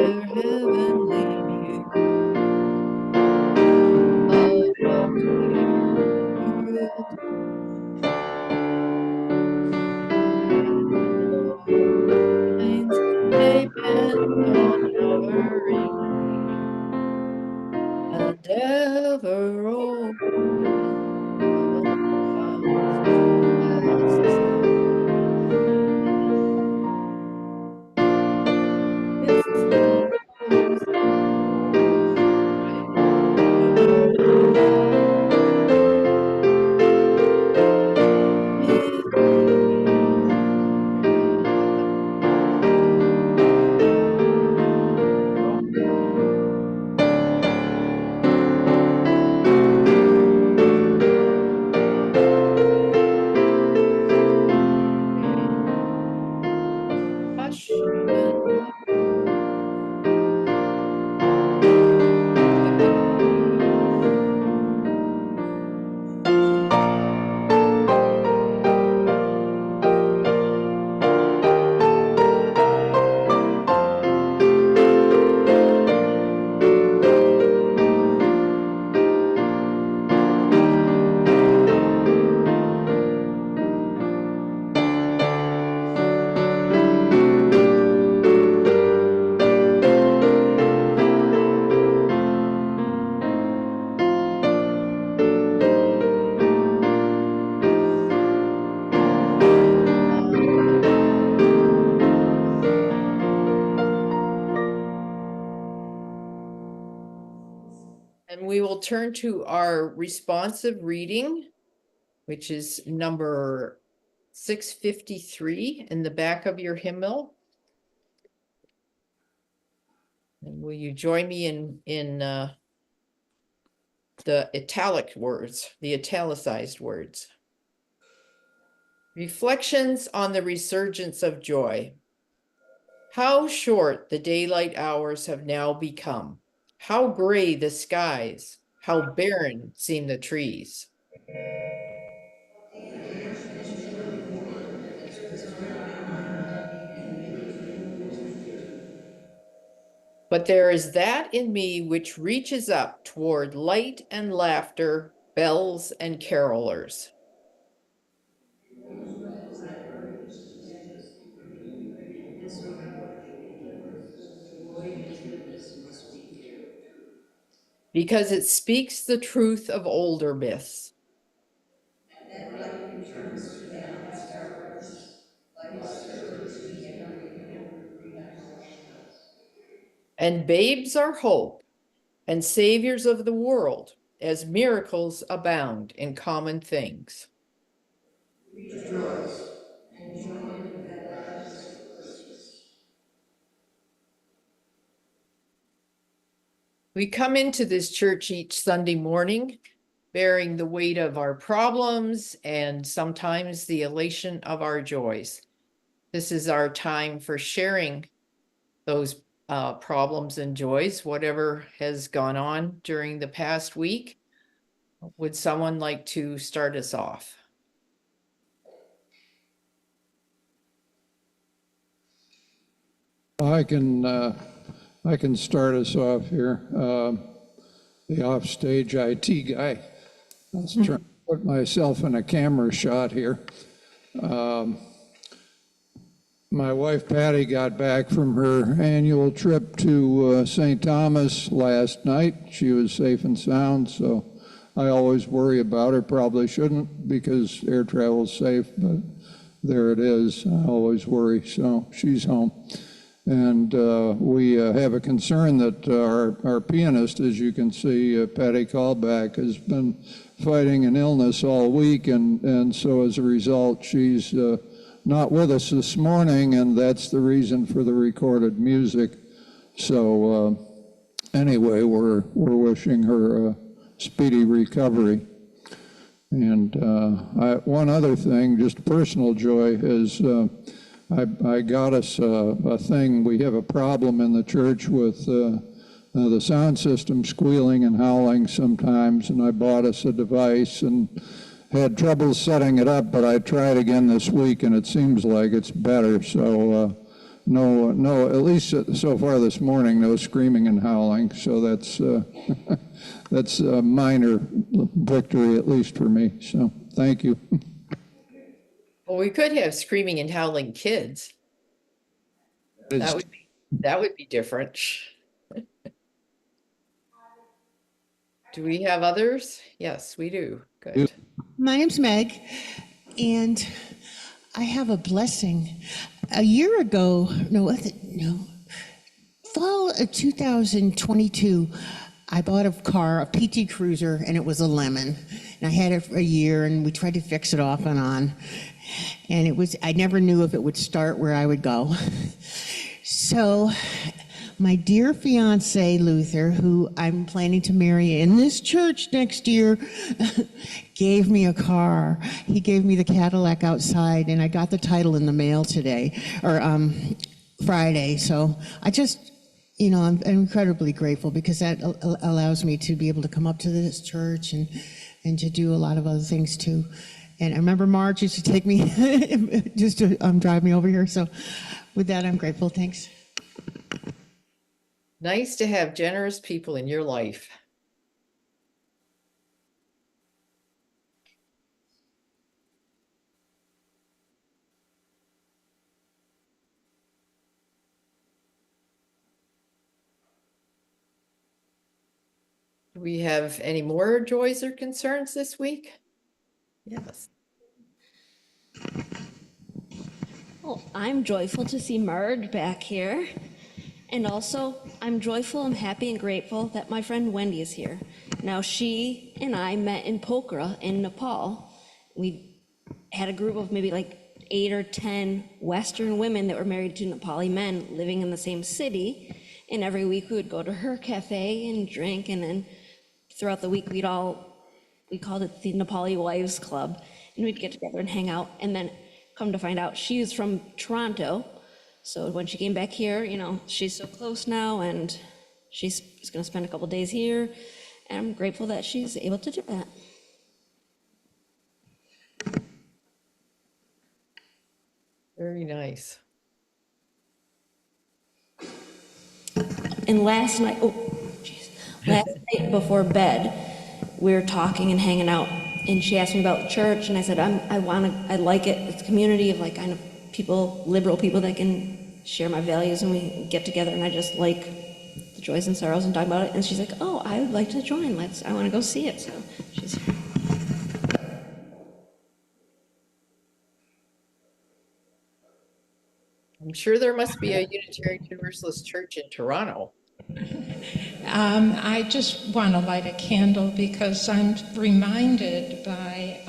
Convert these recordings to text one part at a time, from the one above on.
their heavenly view of what the world finds. They bend on hovering and ever open arms as the his kingdoms right his hush and we will turn to our responsive reading, which is number 653 in the back of your hymnal. And will you join me in the italic words, the italicized words? Reflections on the resurgence of joy. How short the daylight hours have now become. How gray the skies, how barren seem the trees. But there is that in me which reaches up toward light and laughter, bells and carolers. Because it speaks the truth of older myths. And babes are hope and saviors of the world, as miracles abound in common things. Rejoice and join that. We come into this church each Sunday morning bearing the weight of our problems and sometimes the elation of our joys. This is our time for sharing those problems and joys, whatever has gone on during the past week. Would someone like to start us off? I can start us off here. The offstage IT guy. Let's try to put myself in a camera shot here. My wife Patty got back from her annual trip to St. Thomas last night. She was safe and sound, so I always worry about her. Probably shouldn't because air travel's safe, but there it is. I always worry, so she's home. And we have a concern that our pianist, as you can see, Patty Callback, has been fighting an illness all week, and so as a result, she's not with us this morning, and that's the reason for the recorded music. So anyway, we're wishing her a speedy recovery. And one other thing, just personal joy, is I got us a thing. We have a problem in the church with the sound system squealing and howling sometimes, and I bought us a device and had trouble setting it up, but I tried again this week and it seems like it's better. So no, at least so far this morning, no screaming and howling. So that's that's a minor victory, at least for me. So thank you. Well, we could have screaming and howling kids. That would be different. Do we have others? Yes, we do. Good. My name's Meg, and I have a blessing. A year ago, fall of 2022, I bought a car, a PT Cruiser, and it was a lemon. And I had it for a year, and we tried to fix it off and on. And I never knew if it would start where I would go. So my dear fiance, Luther, who I'm planning to marry in this church next year, gave me a car. He gave me the Cadillac outside, and I got the title in the mail today, or Friday. So I just, I'm incredibly grateful because that allows me to be able to come up to this church and to do a lot of other things too. And I remember Marge used to take me just to drive me over here. So with that, I'm grateful. Thanks. Nice to have generous people in your life. Do we have any more joys or concerns this week? Yes. Well, I'm joyful to see Marge back here. And also, I'm joyful, I'm happy and grateful that my friend Wendy is here. Now, she and I met in Pokhara in Nepal. We had a group of maybe like 8 or 10 Western women that were married to Nepali men living in the same city. And every week we would go to her cafe and drink, and then throughout the week we called it the Nepali Wives Club, and we'd get together and hang out. And then come to find out she was from Toronto. So when she came back here, she's so close now, and she's going to spend a couple days here, and I'm grateful that she's able to do that. Very nice. And last night before bed, we were talking and hanging out, and she asked me about church, and I said, I like it. It's a community of like kind of people, liberal people that can share my values, and we get together, and I just like the joys and sorrows and talk about it. And she's like, oh, I would like to join. I want to go see it. So she's here. I'm sure there must be a Unitarian Universalist church in Toronto. I just want to light a candle because I'm reminded by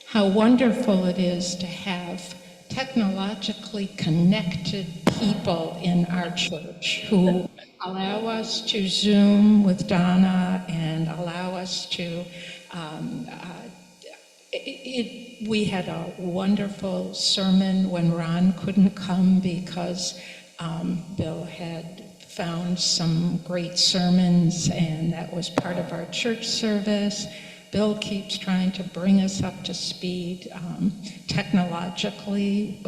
how wonderful it is to have technologically connected people in our church who allow us to Zoom with Donna and allow us to we had a wonderful sermon when Ron couldn't come because Bill had found some great sermons, and that was part of our church service. Bill keeps trying to bring us up to speed technologically.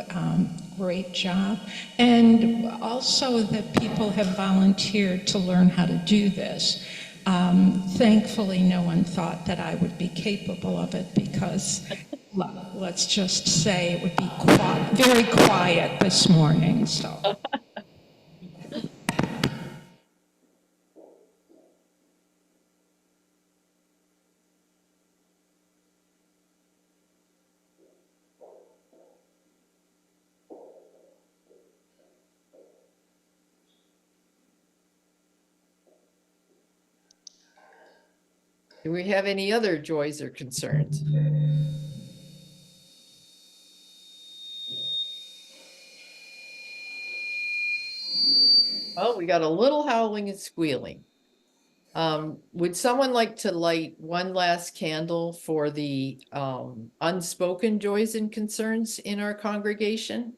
Great job. And also that people have volunteered to learn how to do this. Thankfully, no one thought that I would be capable of it because, let's just say, it would be very quiet this morning. So. Do we have any other joys or concerns? Oh, we got a little howling and squealing. Would someone like to light one last candle for the unspoken joys and concerns in our congregation?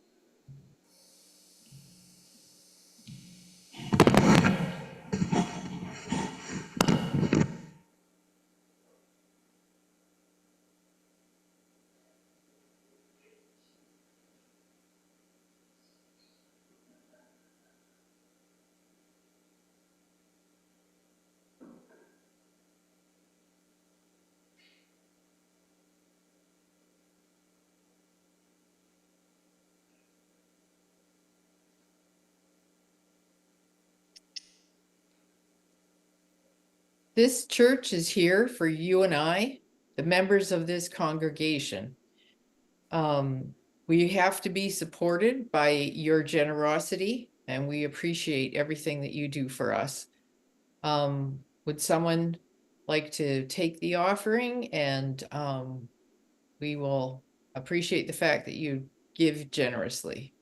This church is here for you and I, the members of this congregation. We have to be supported by your generosity, and we appreciate everything that you do for us. Would someone like to take the offering? And we will appreciate the fact that you give generously.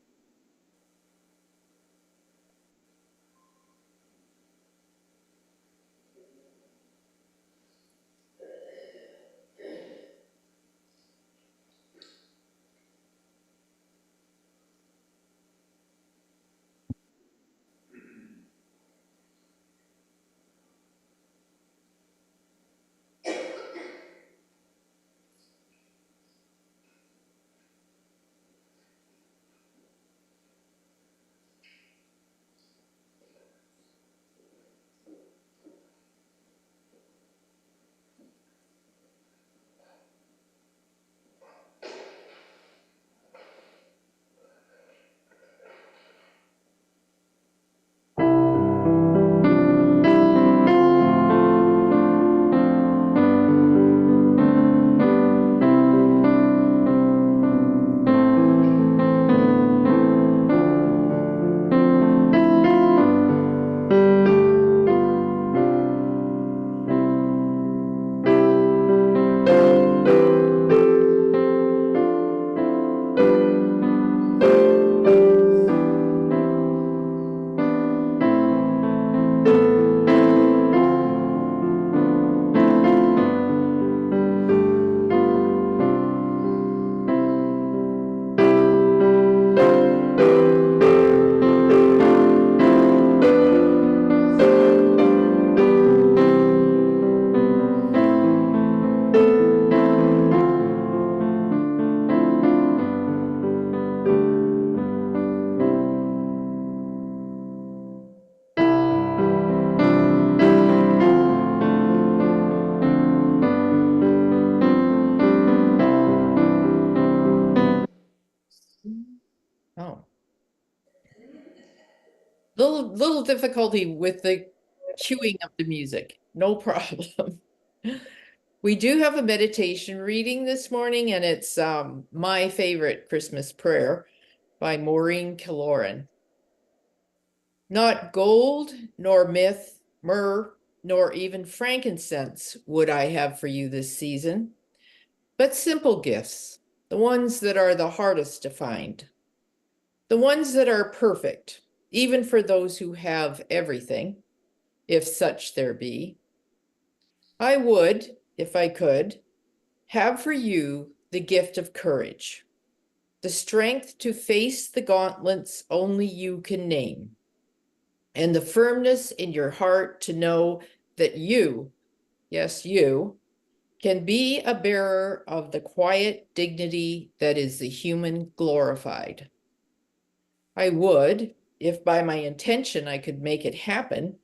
Oh. Little difficulty with the cueing of the music. No problem. We do have a meditation reading this morning, and it's my favorite Christmas prayer by Maureen Killoran. Not gold, nor myrrh, nor even frankincense would I have for you this season, but simple gifts, the ones that are the hardest to find, the ones that are perfect, even for those who have everything, if such there be. I would, if I could, have for you the gift of courage, the strength to face the gauntlets only you can name, and the firmness in your heart to know that you, yes, you, can be a bearer of the quiet dignity that is the human glorified. I would, if by my intention I could make it happen,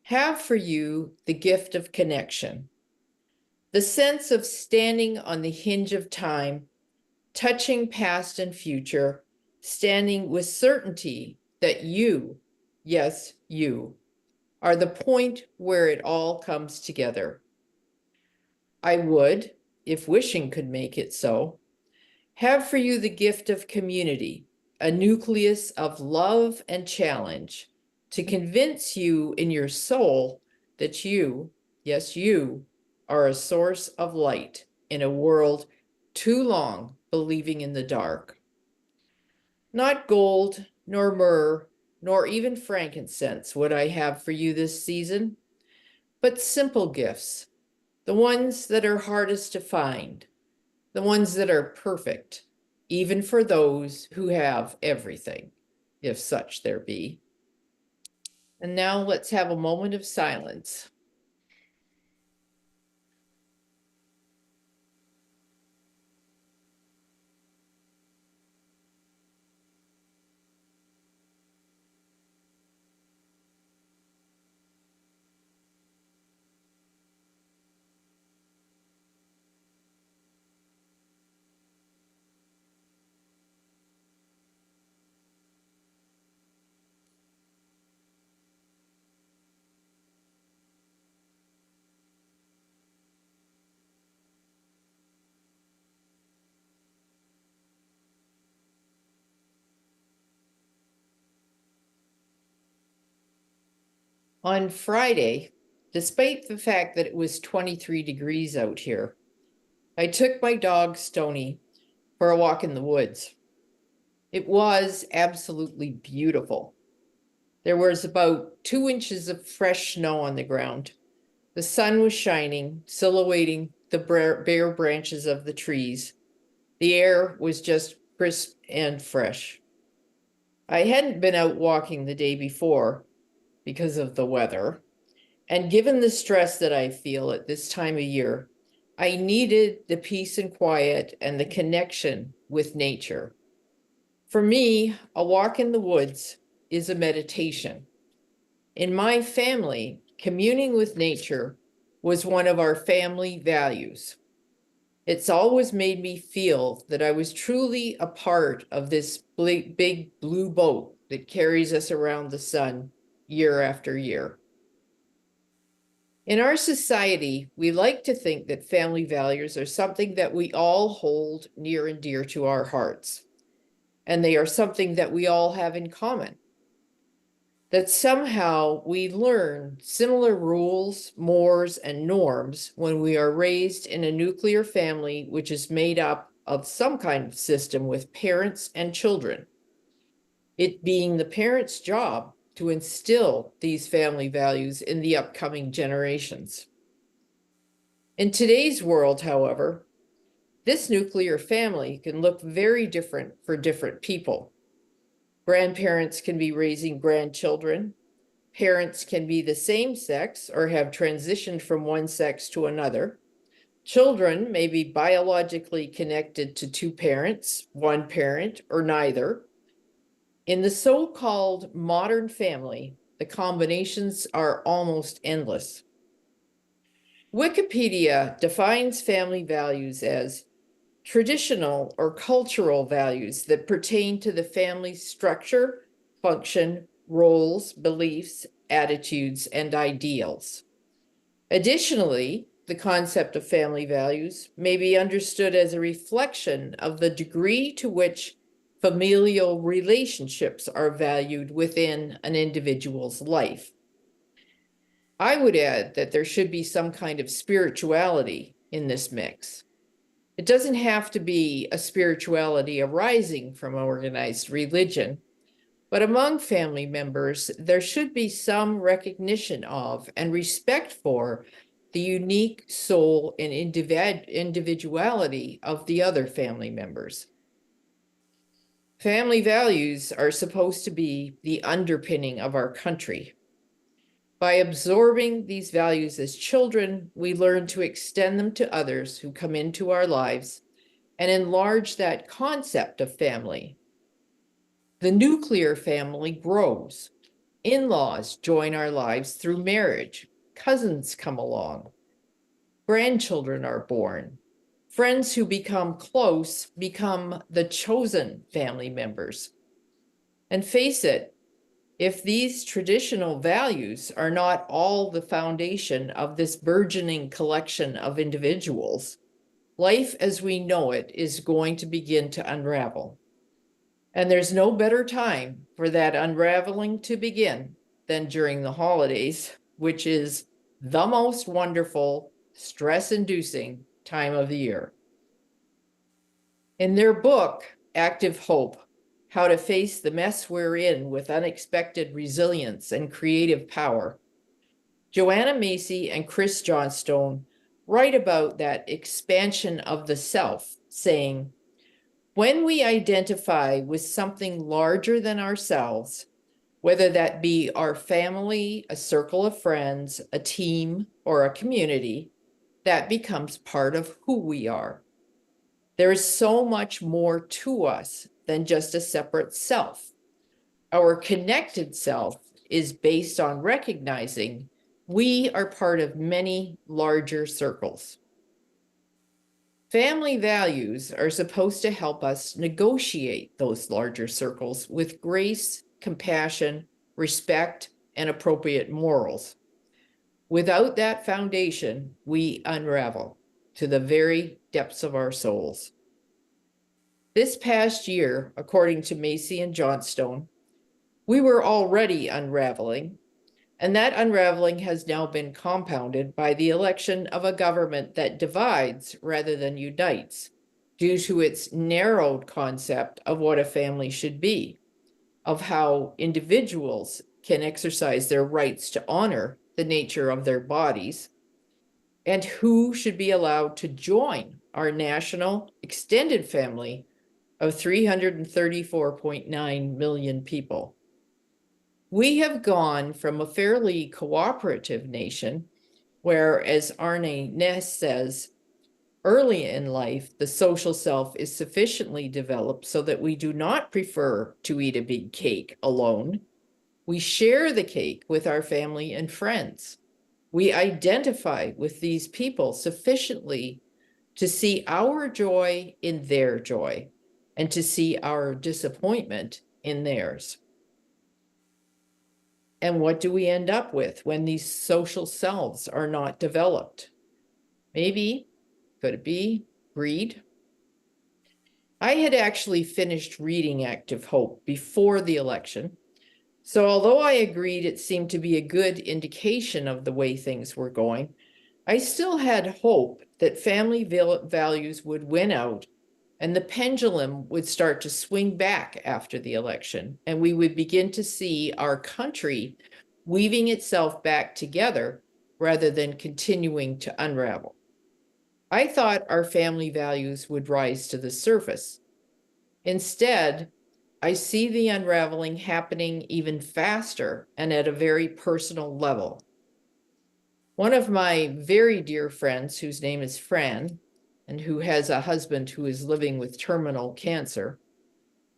have for you the gift of connection, the sense of standing on the hinge of time, touching past and future, standing with certainty that you, yes, you, are the point where it all comes together. I would, if wishing could make it so, have for you the gift of community, a nucleus of love and challenge, to convince you in your soul that you, yes, you, are a source of light in a world too long believing in the dark. Not gold, nor myrrh, nor even frankincense would I have for you this season, but simple gifts, the ones that are hardest to find, the ones that are perfect, even for those who have everything, if such there be. And now let's have a moment of silence. On Friday, despite the fact that it was 23 degrees out here, I took my dog Stony for a walk in the woods. It was absolutely beautiful. There was about 2 inches of fresh snow on the ground. The sun was shining, silhouetting the bare branches of the trees. The air was just crisp and fresh. I hadn't been out walking the day before because of the weather, and given the stress that I feel at this time of year, I needed the peace and quiet and the connection with nature. For me, a walk in the woods is a meditation. In my family, communing with nature was one of our family values. It's always made me feel that I was truly a part of this big blue boat that carries us around the sun year after year. In our society, we like to think that family values are something that we all hold near and dear to our hearts, and they are something that we all have in common. That somehow we learn similar rules, mores, and norms when we are raised in a nuclear family, which is made up of some kind of system with parents and children. It being the parents' job to instill these family values in the upcoming generations. In today's world, however, this nuclear family can look very different for different people. Grandparents can be raising grandchildren. Parents can be the same sex or have transitioned from one sex to another. Children may be biologically connected to two parents, one parent, or neither. In the so-called modern family, the combinations are almost endless. Wikipedia defines family values as traditional or cultural values that pertain to the family's structure, function, roles, beliefs, attitudes, and ideals. Additionally, the concept of family values may be understood as a reflection of the degree to which familial relationships are valued within an individual's life. I would add that there should be some kind of spirituality in this mix. It doesn't have to be a spirituality arising from organized religion, but among family members, there should be some recognition of and respect for the unique soul and individuality of the other family members. Family values are supposed to be the underpinning of our country. By absorbing these values as children, we learn to extend them to others who come into our lives and enlarge that concept of family. The nuclear family grows. In-laws join our lives through marriage. Cousins come along. Grandchildren are born. Friends who become close become the chosen family members. And face it, if these traditional values are not all the foundation of this burgeoning collection of individuals, life as we know it is going to begin to unravel. And there's no better time for that unraveling to begin than during the holidays, which is the most wonderful, stress-inducing time of the year. In their book, Active Hope, How to Face the Mess We're In with Unexpected Resilience and Creative Power, Joanna Macy and Chris Johnstone write about that expansion of the self, saying, when we identify with something larger than ourselves, whether that be our family, a circle of friends, a team, or a community, that becomes part of who we are. There is so much more to us than just a separate self. Our connected self is based on recognizing we are part of many larger circles. Family values are supposed to help us negotiate those larger circles with grace, compassion, respect, and appropriate morals. Without that foundation, we unravel to the very depths of our souls. This past year, according to Macy and Johnstone, we were already unraveling, And that unraveling has now been compounded by the election of a government that divides rather than unites, due to its narrowed concept of what a family should be, of how individuals can exercise their rights to honor the nature of their bodies, and who should be allowed to join our national extended family of 334.9 million people. We have gone from a fairly cooperative nation where, as Arne Ness says, early in life, the social self is sufficiently developed so that we do not prefer to eat a big cake alone. We share the cake with our family and friends. We identify with these people sufficiently to see our joy in their joy and to see our disappointment in theirs. And what do we end up with when these social selves are not developed? Maybe, could it be, greed? I had actually finished reading Active Hope before the election, so although I agreed it seemed to be a good indication of the way things were going, I still had hope that family values would win out and the pendulum would start to swing back after the election, and we would begin to see our country weaving itself back together rather than continuing to unravel. I thought our family values would rise to the surface. Instead, I see the unraveling happening even faster and at a very personal level. One of my very dear friends, whose name is Fran, and who has a husband who is living with terminal cancer,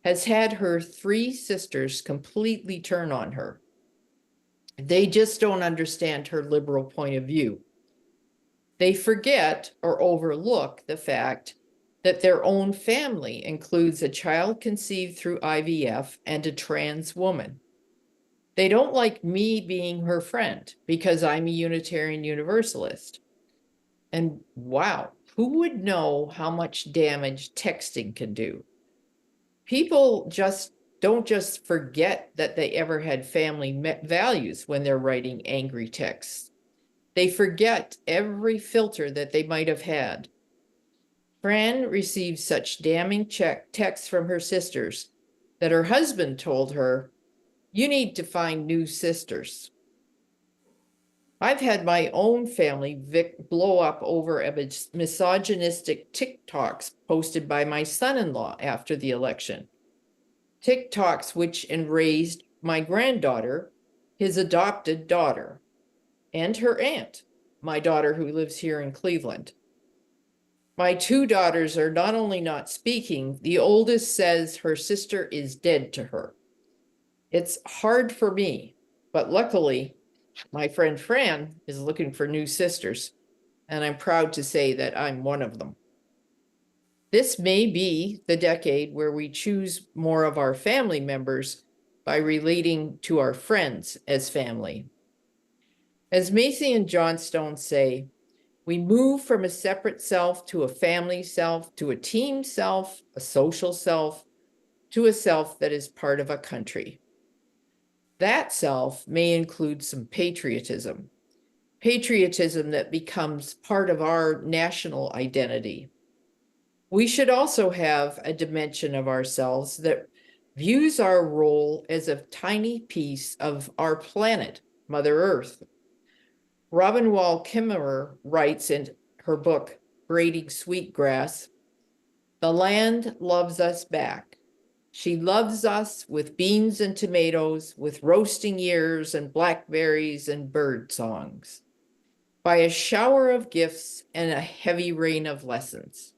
has had her 3 sisters completely turn on her. They just don't understand her liberal point of view. They forget or overlook the fact that their own family includes a child conceived through IVF and a trans woman. They don't like me being her friend because I'm a Unitarian Universalist. And wow, who would know how much damage texting can do? People don't just forget that they ever had family values when they're writing angry texts. They forget every filter that they might have had. Fran received such damning texts from her sisters that her husband told her, "You need to find new sisters." I've had my own family blow up over a misogynistic TikToks posted by my son-in-law after the election. TikToks which enraged my granddaughter, his adopted daughter, and her aunt, my daughter who lives here in Cleveland. My 2 daughters are not only not speaking, the oldest says her sister is dead to her. It's hard for me, but luckily, my friend Fran is looking for new sisters, and I'm proud to say that I'm one of them. This may be the decade where we choose more of our family members by relating to our friends as family. As Macy and Johnstone say, we move from a separate self to a family self, to a team self, a social self, to a self that is part of a country. That self may include some patriotism that becomes part of our national identity. We should also have a dimension of ourselves that views our role as a tiny piece of our planet, Mother Earth. Robin Wall Kimmerer writes in her book, Braiding Sweetgrass, "The land loves us back. She loves us with beans and tomatoes, with roasting ears and blackberries and bird songs, by a shower of gifts and a heavy rain of lessons.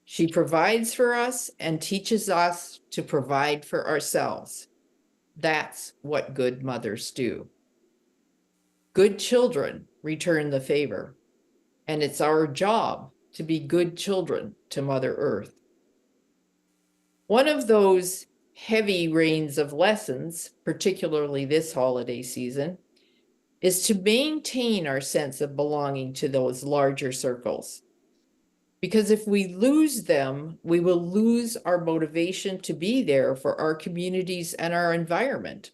She provides for us and teaches us to provide for ourselves. That's what good mothers do. Good children return the favor, and it's our job to be good children to Mother Earth." One of those heavy rains of lessons, particularly this holiday season, is to maintain our sense of belonging to those larger circles. Because if we lose them, we will lose our motivation to be there for our communities and our environment.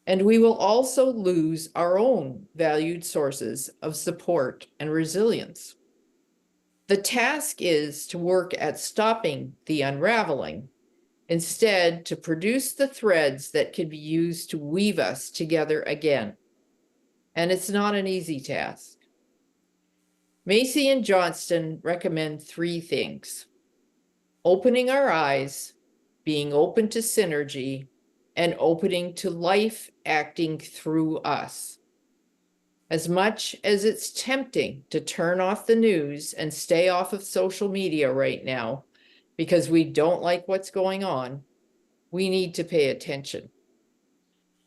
And we will also lose our own valued sources of support and resilience. The task is to work at stopping the unraveling, instead to produce the threads that can be used to weave us together again. And it's not an easy task. Macy and Johnston recommend 3 things: opening our eyes, being open to synergy, and opening to life acting through us. As much as it's tempting to turn off the news and stay off of social media right now because we don't like what's going on, we need to pay attention.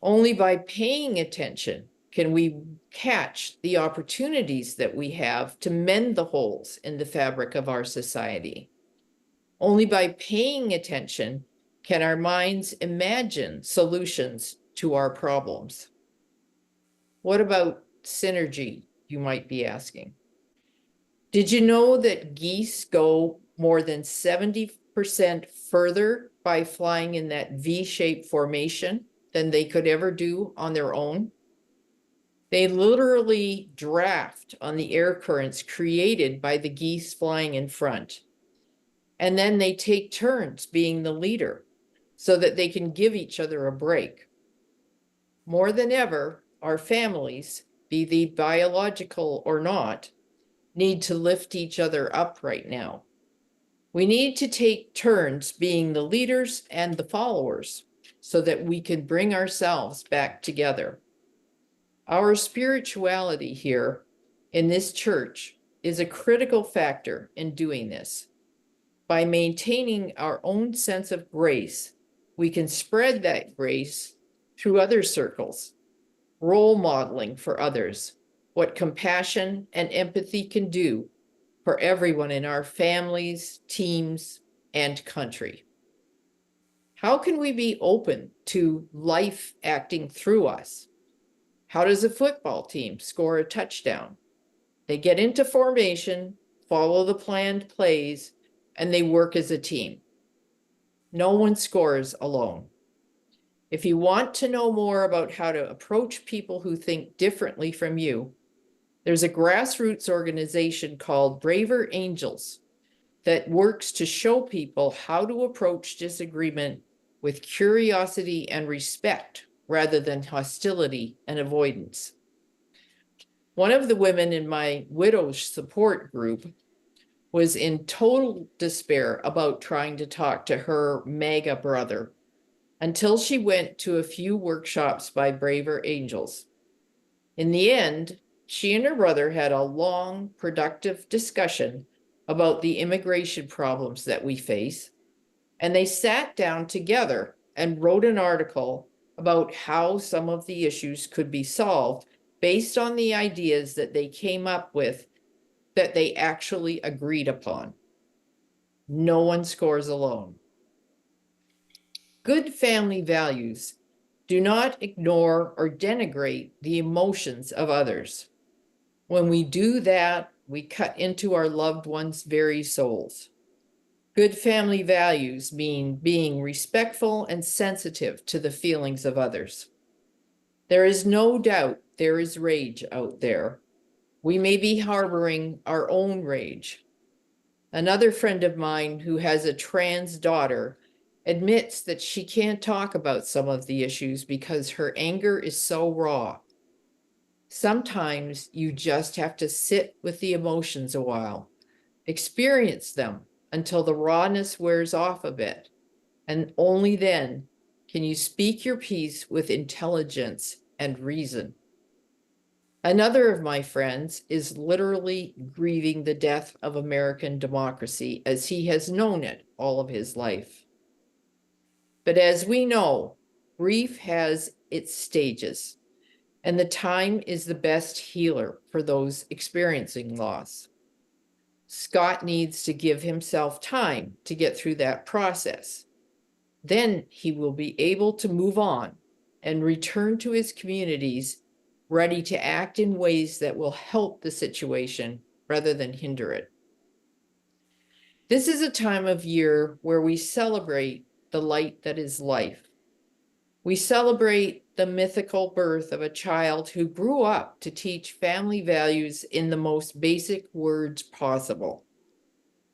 Only by paying attention can we catch the opportunities that we have to mend the holes in the fabric of our society. Only by paying attention can our minds imagine solutions to our problems. What about synergy, you might be asking? Did you know that geese go more than 70% further by flying in that V-shaped formation than they could ever do on their own? They literally draft on the air currents created by the geese flying in front. And then they take turns being the leader so that they can give each other a break. More than ever, our families, be they biological or not, need to lift each other up right now. We need to take turns being the leaders and the followers so that we can bring ourselves back together. Our spirituality here in this church is a critical factor in doing this. By maintaining our own sense of grace, we can spread that grace through other circles, role modeling for others what compassion and empathy can do for everyone in our families, teams, and country. How can we be open to life acting through us? How does a football team score a touchdown? They get into formation, follow the planned plays, and they work as a team. No one scores alone. If you want to know more about how to approach people who think differently from you, there's a grassroots organization called Braver Angels that works to show people how to approach disagreement with curiosity and respect rather than hostility and avoidance. One of the women in my widow's support group was in total despair about trying to talk to her MAGA brother until she went to a few workshops by Braver Angels. In the end, she and her brother had a long, productive discussion about the immigration problems that we face, and they sat down together and wrote an article about how some of the issues could be solved based on the ideas that they came up with that they actually agreed upon. No one scores alone. Good family values do not ignore or denigrate the emotions of others. When we do that, we cut into our loved ones' very souls. Good family values mean being respectful and sensitive to the feelings of others. There is no doubt there is rage out there. We may be harboring our own rage. Another friend of mine who has a trans daughter admits that she can't talk about some of the issues because her anger is so raw. Sometimes you just have to sit with the emotions a while, experience them until the rawness wears off a bit, and only then can you speak your piece with intelligence and reason. Another of my friends is literally grieving the death of American democracy as he has known it all of his life. But as we know, grief has its stages, and the time is the best healer for those experiencing loss. Scott needs to give himself time to get through that process. Then he will be able to move on and return to his communities ready to act in ways that will help the situation rather than hinder it. This is a time of year where we celebrate the light that is life. We celebrate the mythical birth of a child who grew up to teach family values in the most basic words possible.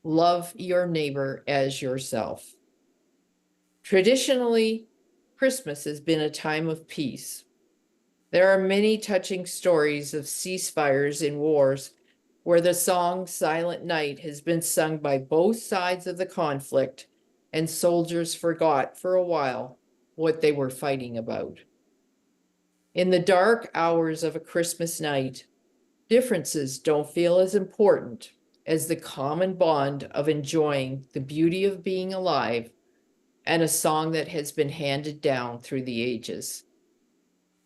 Love your neighbor as yourself. Traditionally, Christmas has been a time of peace. There are many touching stories of ceasefires in wars where the song Silent Night has been sung by both sides of the conflict, and soldiers forgot for a while what they were fighting about. In the dark hours of a Christmas night, differences don't feel as important as the common bond of enjoying the beauty of being alive and a song that has been handed down through the ages.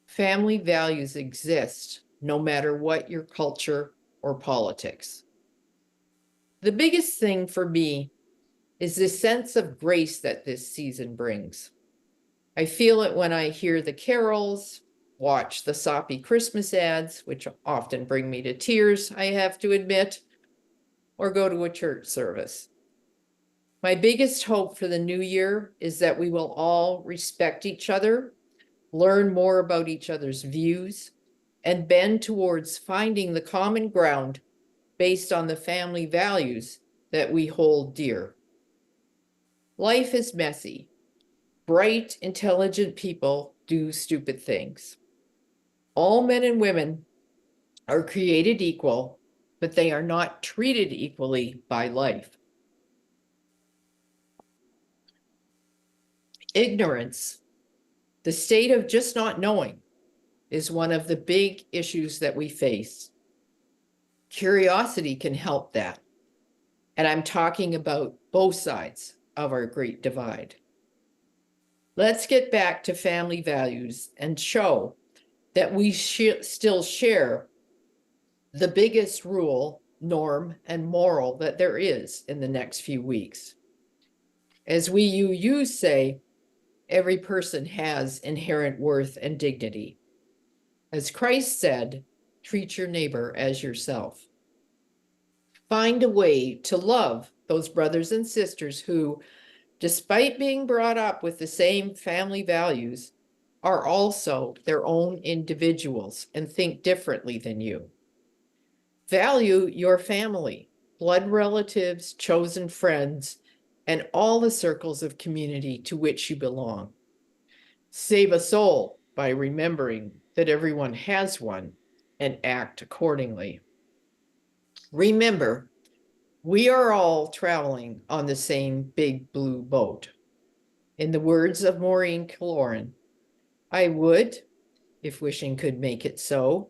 Family values exist no matter what your culture or politics. The biggest thing for me is the sense of grace that this season brings. I feel it when I hear the carols, watch the soppy Christmas ads, which often bring me to tears, I have to admit, or go to a church service. My biggest hope for the new year is that we will all respect each other, learn more about each other's views, and bend towards finding the common ground based on the family values that we hold dear. Life is messy. Bright, intelligent people do stupid things. All men and women are created equal, but they are not treated equally by life. Ignorance, the state of just not knowing, is one of the big issues that we face. Curiosity can help that. And I'm talking about both sides of our great divide. Let's get back to family values and show that we still share the biggest rule, norm, and moral that there is in the next few weeks. As you say, every person has inherent worth and dignity. As Christ said, treat your neighbor as yourself. Find a way to love those brothers and sisters who, despite being brought up with the same family values, are also their own individuals and think differently than you. Value your family, blood relatives, chosen friends, and all the circles of community to which you belong. Save a soul by remembering that everyone has one and act accordingly. Remember, we are all traveling on the same big blue boat. In the words of Maureen Killoran, I would, if wishing could make it so,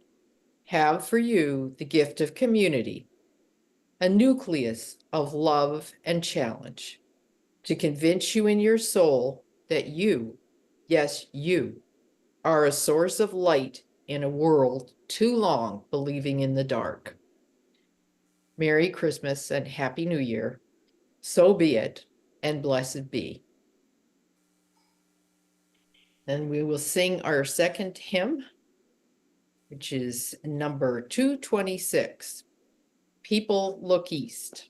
have for you the gift of community, a nucleus of love and challenge, to convince you in your soul that you, yes, you, are a source of light in a world too long believing in the dark. Merry Christmas and Happy New Year. So be it, and blessed be. Then we will sing our second hymn, which is number 226. People Look East.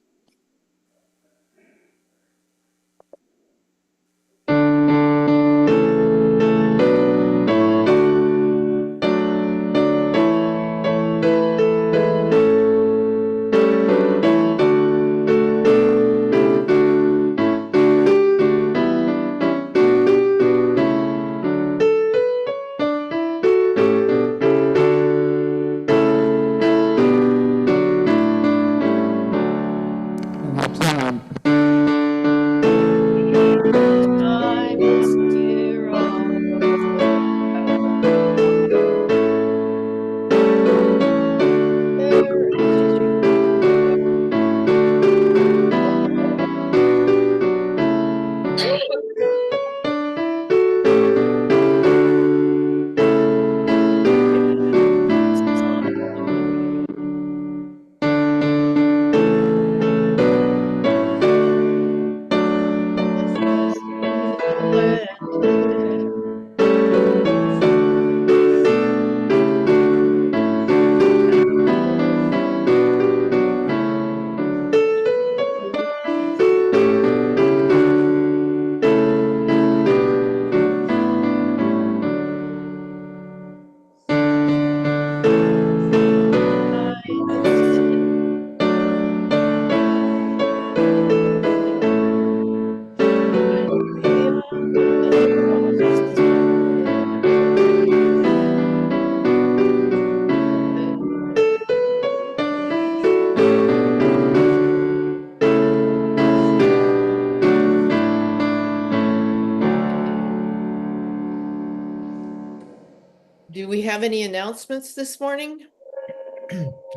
any announcements this morning?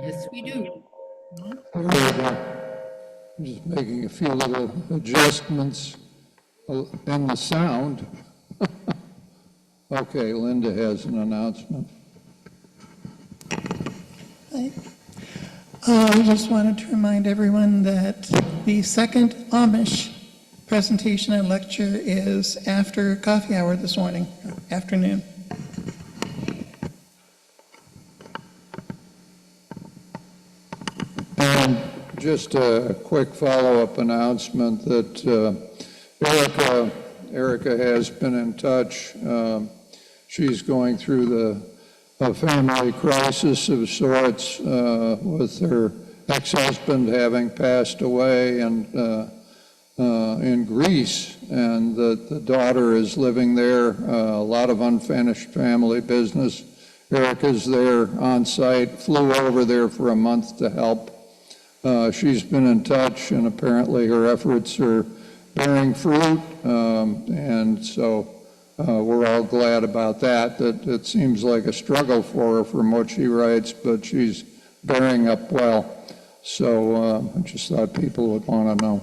Yes, we do. Just making a few little adjustments in the sound. Okay, Linda has an announcement. I just wanted to remind everyone that the second Amish presentation and lecture is after coffee hour this morning, afternoon. And just a quick follow-up announcement that Erica has been in touch. She's going through a family crisis of sorts with her ex-husband having passed away and in Greece, and the daughter is living there. A lot of unfinished family business. Erica's there on site, flew over there for a month to help. She's been in touch, and apparently her efforts are bearing fruit, and so we're all glad about that. That it seems like a struggle for her from what she writes, but she's bearing up well. So I just thought people would want to know.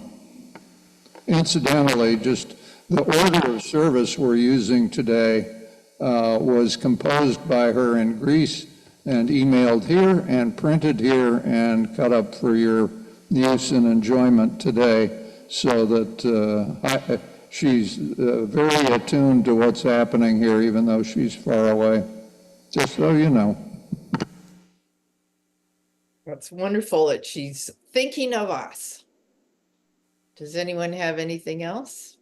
Incidentally, just the order of service we're using today was composed by her in Greece and emailed here and printed here and cut up for your use and enjoyment today, so that she's very attuned to what's happening here, even though she's far away, just so you know. It's wonderful that she's thinking of us. Does anyone have anything else?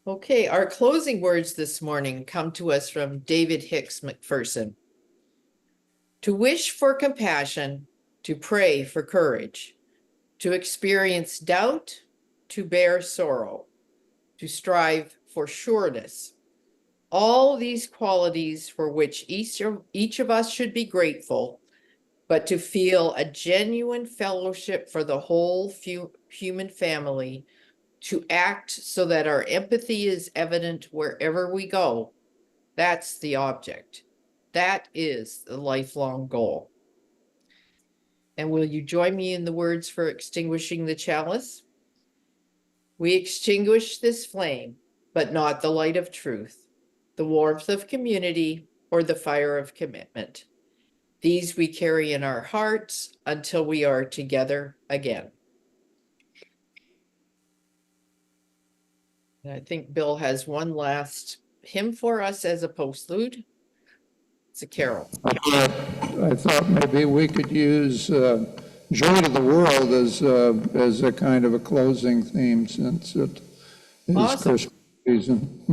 Okay, our closing words this morning come to us from David Hicks McPherson. To wish for compassion, to pray for courage, to experience doubt, to bear sorrow, to strive for sureness. All these qualities for which each of us should be grateful, but to feel a genuine fellowship for the whole human family, to act so that our empathy is evident wherever we go. That's the object. That is the lifelong goal. And will you join me in the words for extinguishing the chalice? We extinguish this flame, but not the light of truth, the warmth of community, or the fire of commitment. These we carry in our hearts until we are together again. And I think Bill has one last hymn for us as a postlude. It's a carol. I thought maybe we could use Joy to the World as a kind of a closing theme, since it is Awesome. Christmas season.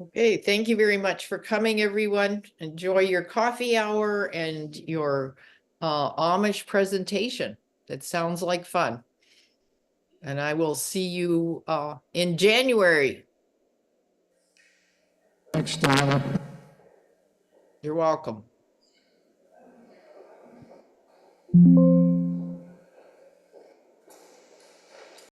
Okay, thank you very much for coming, everyone. Enjoy your coffee hour and your Amish presentation. That sounds like fun. And I will see you in January. Thanks, Donna. You're welcome.